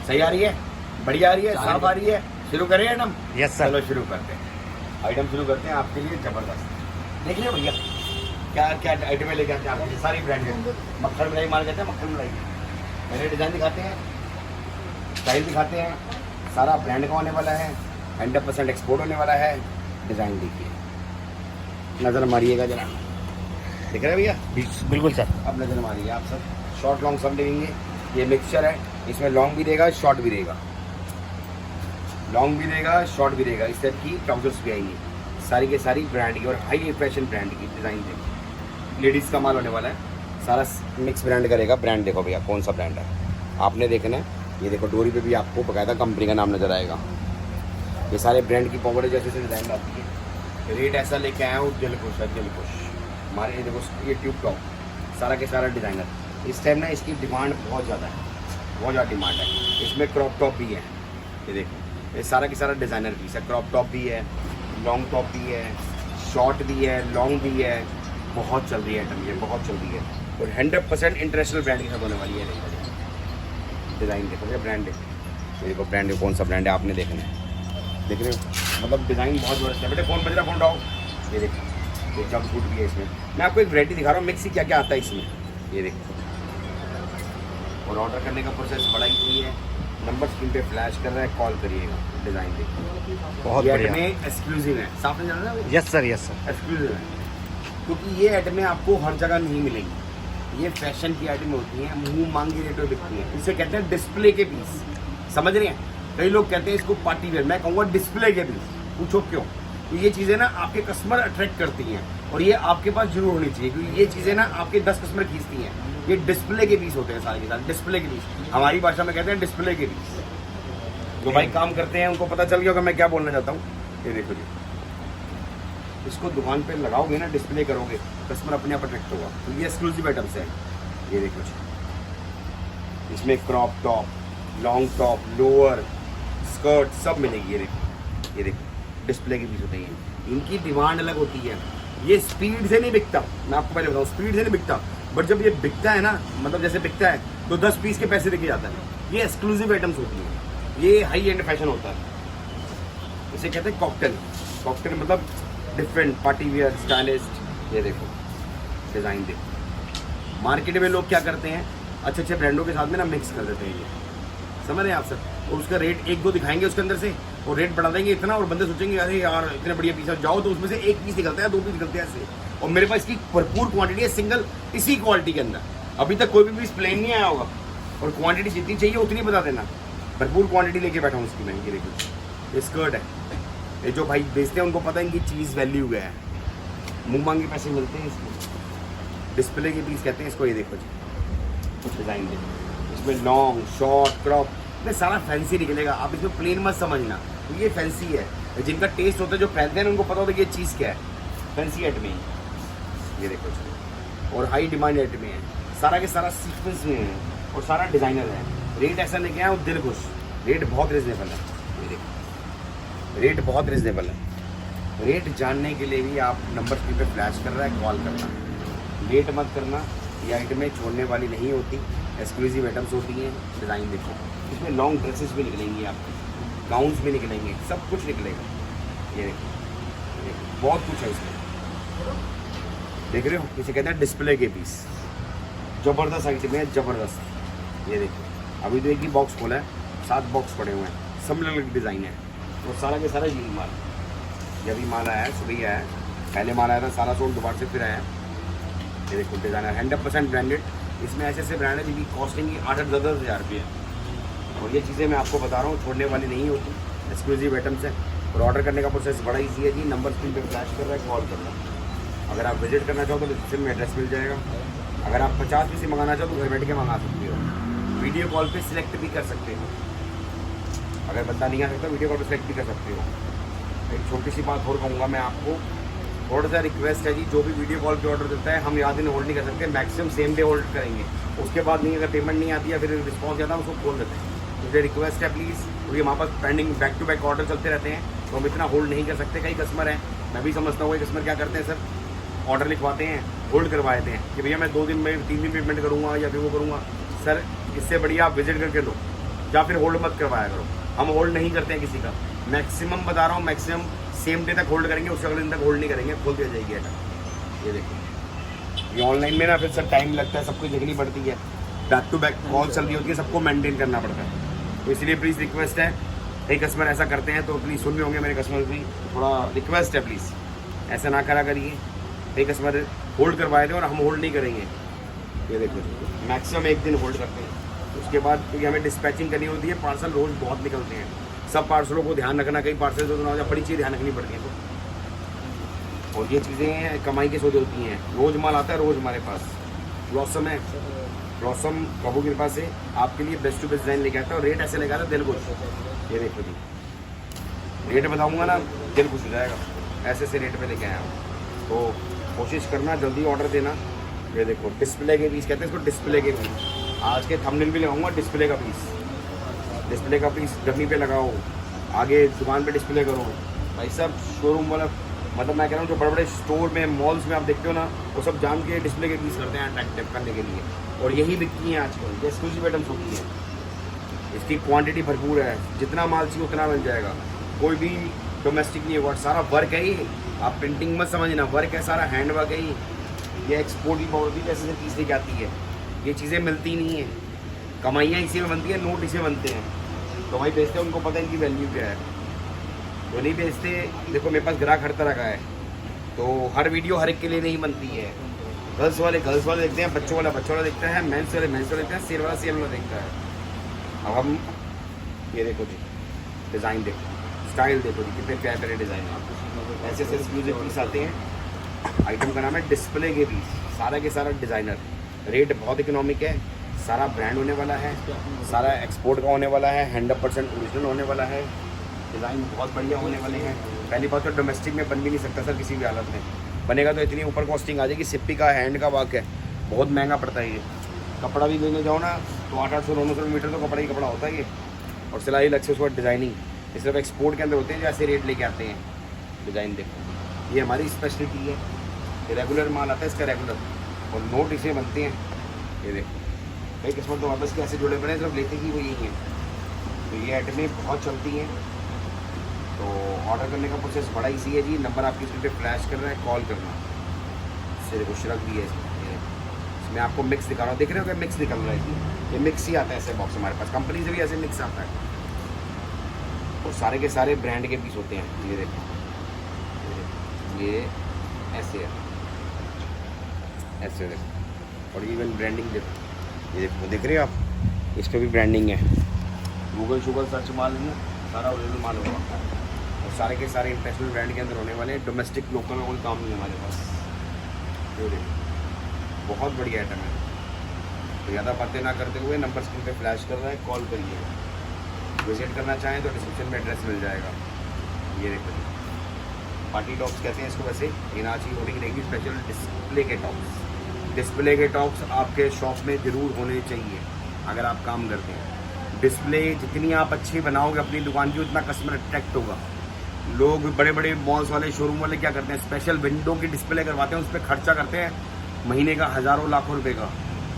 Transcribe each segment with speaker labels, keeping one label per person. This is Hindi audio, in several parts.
Speaker 1: सही आ रही है, बढ़िया आ रही है, साफ आ रही है। शुरू करें आइटम?
Speaker 2: Yes sir.
Speaker 1: चलो शुरू करते हैं, आइटम शुरू करते हैं आपके लिए जबरदस्त। देख लियो भैया क्या क्या आइटमें लेके आते हैं आपके लिए, सारी ब्रांडेड। मक्खन मलाई माल कहते हैं, मक्खन मलाई। पहले डिज़ाइन दिखाते हैं, स्टाइल दिखाते हैं, सारा ब्रांड का होने वाला है, 100% एक्सपोर्ट होने वाला है। डिज़ाइन देखिए, नज़र मारिएगा जरा, दिख रहा है भैया?
Speaker 2: बिल्कुल सर।
Speaker 1: अब नज़र मारिए आप सब, शॉर्ट लॉन्ग सब लेंगे। ये मिक्सचर है, इसमें लॉन्ग भी देगा, शॉर्ट भी देगा, लॉन्ग भी देगा, शॉर्ट भी देगा। इस टाइप की ट्राउजर्स भी आएंगी, सारी के सारी ब्रांड की और हाई फैशन ब्रांड की डिज़ाइन देगी। लेडीज़ का माल होने वाला है, सारा मिक्स ब्रांड करेगा। ब्रांड देखो भैया कौन सा ब्रांड है आपने देखना है। ये देखो डोरी पे भी आपको बकायदा कंपनी का नाम नज़र आएगा। ये सारे ब्रांड की पॉकेट जैसे से डिज़ाइन आती है। रेट ऐसा लेके आया हूँ, दिल खुश है, दिल खुश। हमारे ये देखो, ये ट्यूब टॉप सारा के सारा डिज़ाइनर। इस टाइम ना इसकी डिमांड बहुत ज़्यादा है, बहुत ज़्यादा डिमांड है। इसमें क्रॉप टॉप भी है, ये देखो, ये सारा के सारा डिज़ाइनर पीस है। क्रॉप टॉप भी है, लॉन्ग टॉप भी है, शॉर्ट भी है, लॉन्ग भी है। बहुत चल रही है आइटम, ये बहुत चल रही है और 100% इंटरनेशनल ब्रांड के साथ होने वाली है। डिज़ाइन देखो भैया, ब्रांड देखो, ये देखो ब्रांड कौन सा ब्रांड है आपने देखना है। देख रहे हो, मतलब डिज़ाइन बहुत ज़बरदस्त है। बेटे फ़ोन बज रहा, फ़ोन उठाओ। ये देखो, ये जंप सूट भी है इसमें। मैं आपको एक वैरायटी दिखा रहा हूँ, मिक्सी क्या क्या आता है इसमें, ये देखो। और ऑर्डर करने का प्रोसेस बड़ा ही है। नंबर स्क्रीन पे फ्लैश कर रहा है, कॉल करिएगा। डिज़ाइन देखो,
Speaker 2: बहुत
Speaker 1: ये
Speaker 2: बढ़िया।
Speaker 1: आइटमें एक्सक्लूसिव है, साफ नहीं जाना ना,
Speaker 2: yes sir, yes sir.
Speaker 1: Exclusive है, क्योंकि ये आइटमें आपको हर जगह नहीं मिलेंगी। ये फैशन की आइटम होती हैं, मुंह मांगी रेट में बिकती हैं। इसे कहते हैं डिस्प्ले के पीस, समझ रहे हैं? कई लोग कहते हैं इसको पार्टी वेयर, मैं कहूँगा डिस्प्ले के पीस। पूछो क्यों? तो ये चीज़ें ना आपके कस्टमर अट्रैक्ट करती हैं और ये आपके पास जरूर होनी चाहिए, क्योंकि ये चीज़ें ना आपके 10 कस्टमर खींचती हैं। ये डिस्प्ले के पीस होते हैं सारे के साथ, डिस्प्ले के पीस। हमारी भाषा में कहते हैं डिस्प्ले के पीस। जो भाई काम करते हैं उनको पता चल गया होगा मैं क्या बोलना चाहता हूँ। ये देखो जी, इसको दुकान पे लगाओगे ना, डिस्प्ले करोगे, कस्टमर अपने आप अट्रैक्ट होगा। तो ये एक्सक्लूसिव आइटम्स है। ये देखो जी, इसमें crop top, long top, lower, skirt सब मिलेगी। ये देखो, ये देखो डिस्प्ले के पीस होते हैं। इनकी डिमांड अलग होती है। ये स्पीड से नहीं बिकता, मैं आपको पहले बताऊँ, स्पीड से नहीं बिकता। बट जब ये बिकता है ना, मतलब जैसे बिकता है तो 10 पीस के पैसे देके जाता है। ये एक्सक्लूसिव आइटम्स होती हैं, ये हाई एंड फैशन होता है। इसे कहते हैं कॉकटेल। कॉकटेल मतलब डिफरेंट, पार्टी वियर, स्टाइलिस्ट। ये देखो डिज़ाइन देखो। मार्केट में लोग क्या करते हैं, अच्छे अच्छे ब्रांडों के साथ में ना मिक्स कर देते हैं। ये समझ रहे हैं आप सर? और उसका रेट 1-2 दिखाएंगे उसके अंदर से और रेट बढ़ा देंगे इतना, और बंदे सोचेंगे अरे यार इतने बढ़िया पीस जाओ तो उसमें से 1 पीस निकलता है, 2 पीस निकलते हैं ऐसे। और मेरे पास इसकी भरपूर क्वांटिटी है, सिंगल इसी क्वालिटी के अंदर। अभी तक कोई भी पीस प्लेन नहीं आया होगा, और क्वांटिटी जितनी चाहिए उतनी बता देना। भरपूर क्वांटिटी लेके बैठा हूँ इसकी मैं। ये देखो, ये स्कर्ट है। ये जो भाई बेचते हैं उनको पता है इनकी चीज़ वैल्यू है, मुँह मांगे पैसे मिलते हैं इसको। डिस्प्ले के पीस कहते हैं इसको। ये देखो जी, कुछ डिज़ाइन देखो, इसमें लॉन्ग, शॉर्ट, क्रॉप में सारा फैंसी निकलेगा। आप इसमें प्लेन मत समझना, तो ये फैंसी है। जिनका टेस्ट होता है, जो पहनते हैं उनको पता होता है कि ये चीज़ क्या है, फैंसी आइटमें। ये देखो जी, और हाई डिमांड आइटमें है, सारा के सारा सीक्वेंस में है और सारा डिज़ाइनर है। रेट ऐसा लेके आया हूँ, दिल खुश। रेट बहुत रिजनेबल है। ये देखो, रेट बहुत रिजनेबल है। रेट जानने के लिए भी आप नंबर स्क्रीन पे फ्लैश कर रहा है, कॉल करना। लेट मत करना, ये आइटमें छोड़ने वाली नहीं होती, एक्सक्लूसिव आइटम्स होती हैं। डिज़ाइन देखो, इसमें लॉन्ग ड्रेसेस भी निकलेंगी आपकी, गाउन्स भी निकलेंगे, सब कुछ निकलेगा। ये देखो, बहुत कुछ है इसमें, देख रहे हो? इसे कहते हैं डिस्प्ले के पीस। ज़बरदस्त आइटम है, ज़बरदस्त। ये देखो, अभी तो एक ही बॉक्स खोला है, 7 बॉक्स पड़े हुए हैं, सब अलग डिज़ाइन है और सारा के सारा यूनिक माल। ये अभी माल आया है, सुबह आया है, पहले माल आया था, सारा सोल्ड, दोबारा से फिर आया है। ये देखो डिज़ाइनर, 100% ब्रांडेड। इसमें ऐसे ऐसे ब्रांड है जिनकी कॉस्टिंग की 8-10 हज़ार रुपये है। और ये चीज़ें मैं आपको बता रहा हूँ, छोड़ने वाली नहीं होती, एक्सक्लूसिव आइटम्स है। और ऑर्डर करने का प्रोसेस बड़ा ईजी है जी। नंबर स्क्रीन पे फ्लैश कर रहा है, कॉल करना। अगर आप विजिट करना चाहो तो डिस्क्रिप्शन में एड्रेस मिल जाएगा। अगर आप 50 पीस मंगाना चाहो तो घर बैठ के मंगा सकते हो। वीडियो कॉल पे सिलेक्ट भी कर सकते हो, अगर बंदा नहीं आ सकता वीडियो कॉल पे सिलेक्ट भी कर सकते हो। एक छोटी सी बात और कहूँगा मैं आपको, थोड़ा सा रिक्वेस्ट है जी, जो भी वीडियो कॉल पे ऑर्डर देता है, हम ज़्यादा दिन होल्ड नहीं कर सकते, मैक्सिमम सेम डे होल्ड करेंगे। उसके बाद नहीं, अगर पेमेंट नहीं आती या फिर रिस्पॉन्स आता है उसको खोल देते हैं। मुझे रिक्वेस्ट है प्लीज़, क्योंकि हमारे पास pending back to back order चलते रहते हैं, तो हम इतना होल्ड नहीं कर सकते। कई कस्टमर हैं, मैं भी समझता हूँ, कस्टमर क्या करते हैं सर, ऑर्डर लिखवाते हैं, होल्ड करवा देते हैं कि भैया मैं 2 दिन में 3 दिन पेमेंट करूँगा या फिर वो करूँगा। सर इससे बढ़िया आप विजिट करके लो, या फिर होल्ड मत करवाया करो। हम होल्ड नहीं करते हैं किसी का, मैक्सिमम बता रहा हूँ, मैक्सिमम सेम डे तक होल्ड करेंगे, उससे अगले दिन तक होल्ड नहीं करेंगे, खोल दिया जाएगी आइटम। ये देखो, ये ऑनलाइन में ना फिर सर टाइम लगता है, सब कुछ देखनी पड़ती है, बैक टू बैक कॉल चल रही होती है, सबको मेंटेन करना पड़ता है। तो इसलिए प्लीज़ रिक्वेस्ट है, कई कस्टमर ऐसा करते हैं तो प्लीज़ सुन रहे होंगे मेरे कस्टमर भी, थोड़ा रिक्वेस्ट है प्लीज़ ऐसा ना करा करिए। कई कस्टमर होल्ड करवाए थे और हम होल्ड नहीं करेंगे। ये देखो, मैक्सिमम एक दिन होल्ड करते हैं, उसके बाद क्योंकि हमें डिस्पैचिंग करनी होती है, पार्सल रोज़ बहुत निकलते हैं, सब पार्सलों को ध्यान रखना, कई पार्सल तो बड़ी चीज़ ध्यान रखनी पड़ती है। तो और ये चीज़ें कमाई के सौदे होती हैं, रोज़ माल आता है, रोज़ हमारे पास ब्लॉसम है, ब्लॉसम प्रभु की कृपा से आपके लिए बेस्ट टू बेस्ट डिज़ाइन लेके आता है, और रेट ऐसे लगा था दिल खुश। ये देखो जी, रेट बताऊँगा ना दिल खुश हो जाएगा, ऐसे ऐसे रेट पे लेके आया हूँ। तो कोशिश करना जल्दी ऑर्डर देना। ये देखो, डिस्प्ले के पीस कहते हैं इसको, डिस्प्ले के पीस। आज के थंबनेल भी लगाऊंगा, डिस्प्ले का पीस, डिस्प्ले का पीस डमी पे लगाओ, आगे दुकान पे डिस्प्ले करो। भाई साहब शोरूम वाला, मतलब मैं कह रहा हूँ जो बड़े बड़े स्टोर में, मॉल्स में आप देखते हो ना, वो सब जान के डिस्प्ले के पीस करते हैं अट्रैक्टिव करने के लिए, और यही बिकती हैं आजकल, ये एक्सक्लूसिव आइटम्स होती हैं। इसकी क्वांटिटी भरपूर है, जितना माल चाहिए उतना मिल जाएगा, कोई भी डोमेस्टिक नहीं होगा, सारा वर्क है ये, आप प्रिंटिंग मत समझना, वर्क है सारा, हैंड वर्क है ये एक्सपोर्ट की पावर भी जैसे चीज़ लेके आती है, ये चीज़ें मिलती नहीं हैं, कमाइयाँ इसी में बनती है, नोट इसी में बनते हैं। तो भाई बेचते हैं, उनको पता है इनकी वैल्यू क्या है, तो नहीं बेचते। देखो मेरे पास ग्राहक हर तरह का है, तो हर वीडियो हर एक के लिए नहीं बनती है। गर्ल्स वाले देखते हैं, बच्चों वाला देखता है, मेंस वाले देखते हैं, सेल वाला देखता है। अब हम ये देखो जी, डिज़ाइन देखो, स्टाइल देखो जी, कितने प्यारे प्यारे डिज़ाइन हैं, ऐसे ऐसे एक्सक्लूसिव पीस आते हैं। आइटम का नाम है डिस्प्ले के पीस, सारा के सारा डिज़ाइनर, रेट बहुत इकोनॉमिक है, सारा ब्रांड होने वाला है, सारा एक्सपोर्ट का होने वाला है, 100% ओरिजिनल होने वाला है, डिज़ाइन बहुत बढ़िया होने वाले हैं। पहली बात तो डोमेस्टिक में बन भी नहीं सकता सर किसी भी हालत में, बनेगा तो इतनी ऊपर कॉस्टिंग आ जाएगी, सिप्पी का हैंड का वर्क है, बहुत महंगा पड़ता है ये। कपड़ा भी लेने जाओ ना तो 800-900 मीटर तो कपड़ा ही कपड़ा होता है ये, और सिलाई अलग से, उसके बाद डिज़ाइनिंग, ये सिर्फ एक्सपोर्ट के अंदर होते हैं जो ऐसे रेट लेके आते हैं। डिज़ाइन देखो, ये हमारी स्पेशलिटी है, ये रेगुलर माल आता है इसका रेगुलर, और नोट इसे बनते हैं। ये देखो, कई किस्मत तो वापस के ऐसे जुड़े पड़े हैं, सिर्फ लेते ही वो यही हैं। तो ये आइटमें बहुत चलती हैं, तो ऑर्डर करने का प्रोसेस बड़ा ईजी है जी। नंबर आपकी स्क्रीन पे फ्लैश कर रहा है, कॉल करना। इससे देखो श्रग भी है इसमें, आपको मिक्स दिखा रहा हूँ, देख रहे हो क्या मिक्स निकल रहा है, ये मिक्स ही आता है ऐसे बॉक्स हमारे पास, कंपनी से भी ऐसे मिक्स आता है, और सारे के सारे ब्रांड के पीस होते हैं। ये देखो, ये ऐसे है, ऐसे देखो, और इवन ब्रांडिंग देखो, ये देखो, देख रहे हो आप, इस पर भी ब्रांडिंग है, गूगल सर्च माल है ना, सारा ओरिजिनल माल होगा, और सारे के सारे इंटरनेशनल ब्रांड के अंदर होने वाले हैं, डोमेस्टिक लोकल में कोई काम नहीं है हमारे पास। ये देखो, बहुत बढ़िया आइटम है। तो ज़्यादा बातें ना करते हुए नंबर स्क्रीन पे फ्लैश कर रहा है, कॉल करिए। विजिट करना चाहें तो डिस्क्रिप्शन में एड्रेस मिल जाएगा। ये देखो, पार्टी टॉप्स कहते हैं इसको, वैसे ये नाची होर्डिंग रहेगी, स्पेशल डिस्प्ले के टॉप्स। डिस्प्ले के टॉप्स आपके शॉप में ज़रूर होने चाहिए अगर आप काम करते हैं। डिस्प्ले जितनी आप अच्छी बनाओगे अपनी दुकान की, उतना कस्टमर अट्रैक्ट होगा। लोग बड़े बड़े मॉल्स वाले, शोरूम वाले क्या करते हैं, स्पेशल विंडो की डिस्प्ले करवाते हैं, उस पर खर्चा करते हैं महीने का हज़ारों लाखों रुपए का,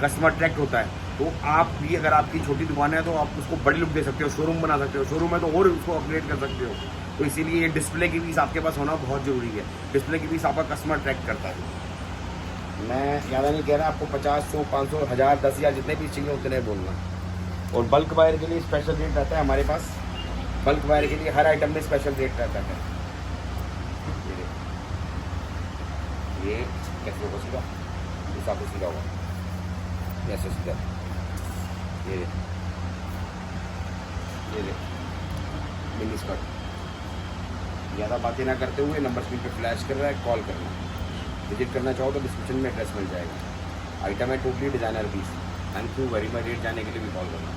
Speaker 1: कस्टमर अट्रैक्ट होता है। तो आप भी अगर आपकी छोटी दुकान है तो आप उसको बड़ी लुक दे सकते हो, शोरूम बना सकते हो, शोरूम है तो और उसको अपग्रेड कर सकते हो। तो इसीलिए ये डिस्प्ले की पीस आपके पास होना बहुत ज़रूरी है। डिस्प्ले की पीस आपका कस्टमर अट्रैक्ट करता है। मैं ज़्यादा नहीं कह रहा, आपको 50, 100, 500, 1000, 10,000 जितने पीस चाहिए उतने बोलना। और बल्क बायर के लिए स्पेशल रेट रहता है हमारे पास, बल्क बायर के लिए हर आइटम में स्पेशल रेट रहता है। ये कैसे होगा सीधा, इस आपको सीधा होगा, ऐसे सीधा। ये मिनी स्कर्ट। ज़्यादा बातें ना करते हुए नंबर स्क्रीन पे फ्लैश कर रहा है, कॉल करना। विजिट करना चाहो तो डिस्क्रिप्शन में एड्रेस मिल जाएगा। आइटम है totally designer piece. Thank you very much. Rate जानने के लिए भी कॉल करना।